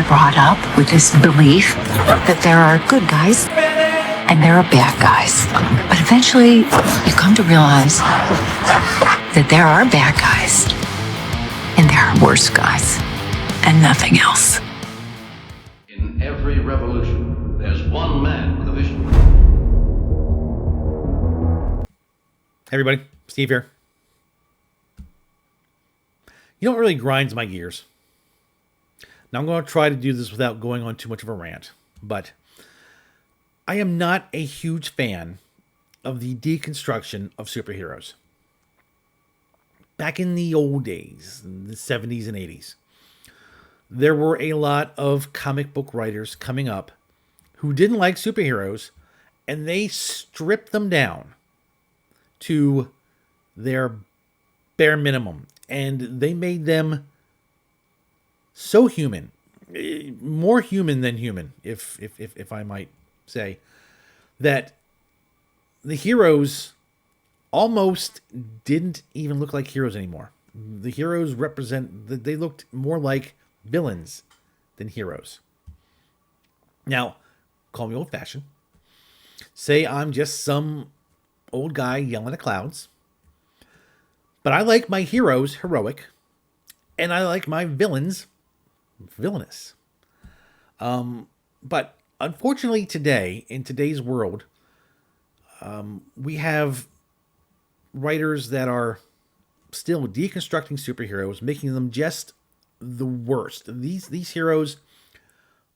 brought up with this belief that there are good guys and there are bad guys. But eventually, you come to realize that there are bad guys and there are worse guys and nothing else. In every revolution, there's one man with a vision. Hey everybody, Steve here. You know what really grinds my gears? Now I'm going to try to do this without going on too much of a rant, but I am not a huge fan of the deconstruction of superheroes. Back in the old days, in the 70s and 80s, there were a lot of comic book writers coming up who didn't like superheroes, and they stripped them down to their bare minimum, and they made them so human, more human than human, if I might say, that the heroes almost didn't even look like heroes anymore. The heroes they looked more like villains than heroes. Now, call me old-fashioned. Say I'm just some old guy yelling at clouds. But I like my heroes heroic, and I like my villains villainous. But unfortunately today, in today's world, we have writers that are still deconstructing superheroes, making them just the worst. These heroes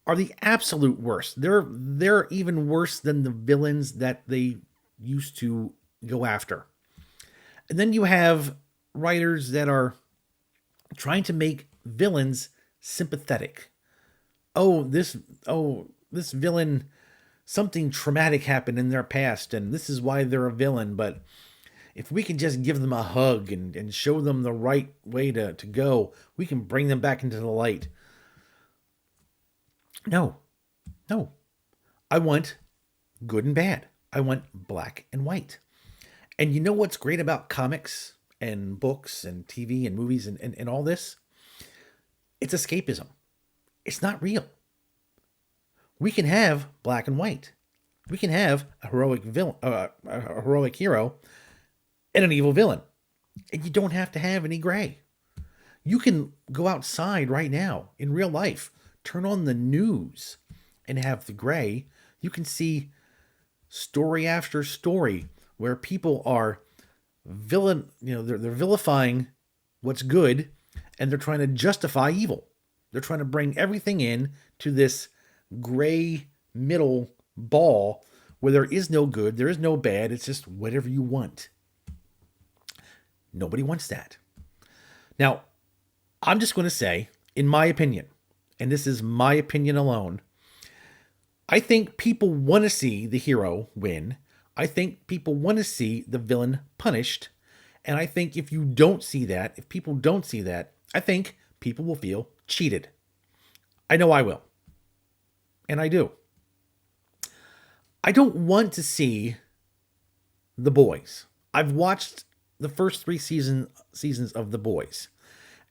are the absolute worst. They're even worse than the villains that they used to go after. And then you have writers that are trying to make villains sympathetic. This villain, something traumatic happened in their past, and this is why they're a villain. But if we can just give them a hug and show them the right way to go, we can bring them back into the light. No. I want good and bad. I want black and white. And you know what's great about comics and books and TV and movies and all this? It's escapism. It's not real. We can have black and white. We can have a heroic villain, a heroic hero, and an evil villain. And you don't have to have any gray. You can go outside right now in real life, turn on the news, and have the gray. You can see story after story where people are they're vilifying what's good, and they're trying to justify evil. They're trying to bring everything in to this gray middle ball where there is no good, there is no bad, it's just whatever you want. Nobody wants that. Now, I'm just going to say, in my opinion, and this is my opinion alone, I think people want to see the hero win. I think people want to see the villain punished. And I think if people don't see that, I think people will feel cheated. I know I will. And I do. I don't want to see The Boys. I've watched the first 3 seasons of The Boys,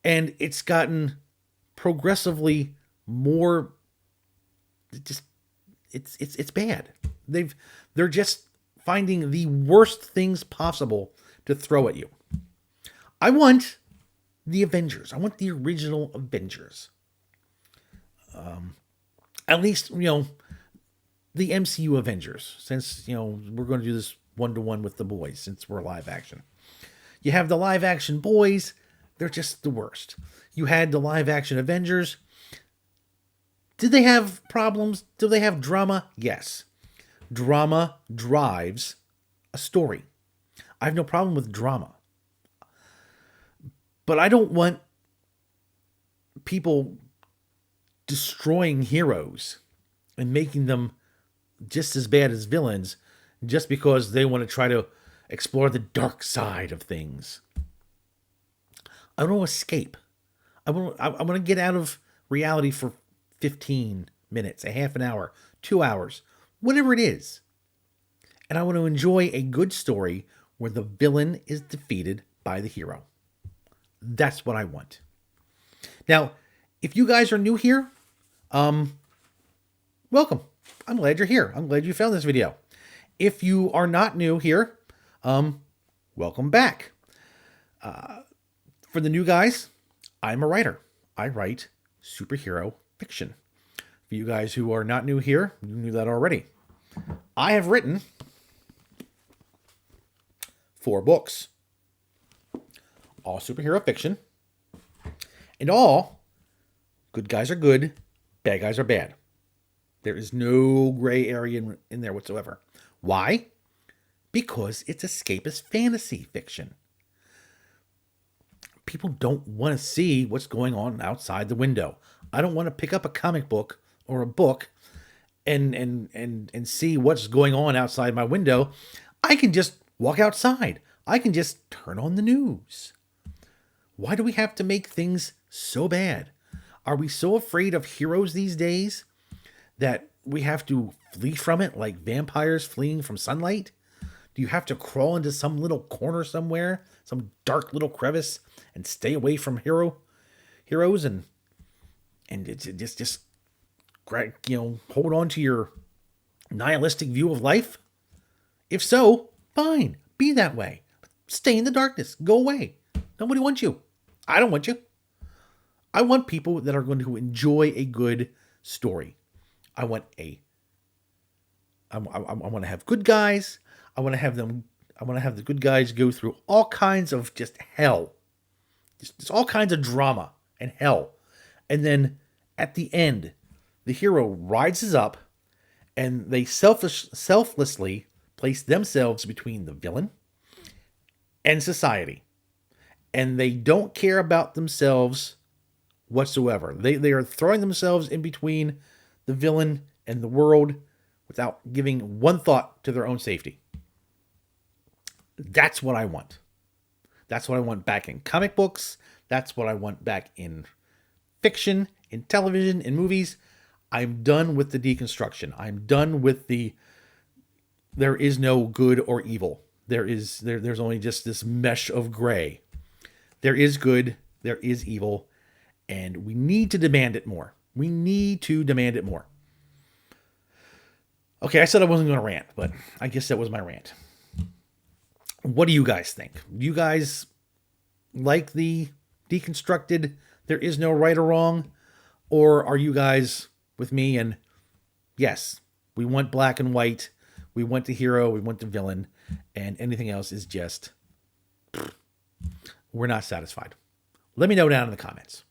and it's gotten progressively more it's bad. They're just finding the worst things possible to throw at you. I want the Avengers. I want the original Avengers. At least, the MCU Avengers, since, we're going to do this 1-to-1 with The Boys, since we're live action. You have the live action Boys. They're just the worst. You had the live action Avengers. Did they have problems? Do they have drama? Yes. Drama drives a story. I have no problem with drama. But I don't want people destroying heroes and making them just as bad as villains just because they want to try to explore the dark side of things. I want to escape. I want to get out of reality for 15 minutes, a half an hour, 2 hours, whatever it is. And I want to enjoy a good story where the villain is defeated by the hero. That's what I want. Now, if you guys are new here, welcome. I'm glad you're here. I'm glad you found this video. If you are not new here, welcome back. For the new guys, I'm a writer. I write superhero fiction. For you guys who are not new here, you knew that already. I have written 4 books, all superhero fiction, and all good guys are good, bad guys are bad. There is no gray area in there whatsoever. Why? Because it's escapist fantasy fiction. People don't want to see what's going on outside the window. I don't want to pick up a comic book or a book and see what's going on outside my window. I can just walk outside. I can just turn on the news. Why do we have to make things so bad? Are we so afraid of heroes these days that we have to flee from it like vampires fleeing from sunlight? Do you have to crawl into some little corner somewhere, some dark little crevice, and stay away from heroes and it's just hold on to your nihilistic view of life? If so, fine, be that way. Stay in the darkness. Go away. Nobody wants you. I don't want you. I want people that are going to enjoy a good story. I want to have good guys. I want to have the good guys go through all kinds of just hell. Just all kinds of drama and hell. And then at the end, the hero rises up and they selflessly place themselves between the villain and society. And they don't care about themselves whatsoever. They are throwing themselves in between the villain and the world without giving one thought to their own safety. That's what I want. That's what I want back in comic books. That's what I want back in fiction, in television, in movies. I'm done with the deconstruction. I'm done with there is no good or evil. There's only just this mesh of gray. There is good, there is evil, and we need to demand it more. We need to demand it more. Okay, I said I wasn't going to rant, but I guess that was my rant. What do you guys think? Do you guys like the deconstructed, there is no right or wrong? Or are you guys with me and yes, we want black and white, we want the hero, we want the villain, and anything else is just, we're not satisfied. Let me know down in the comments.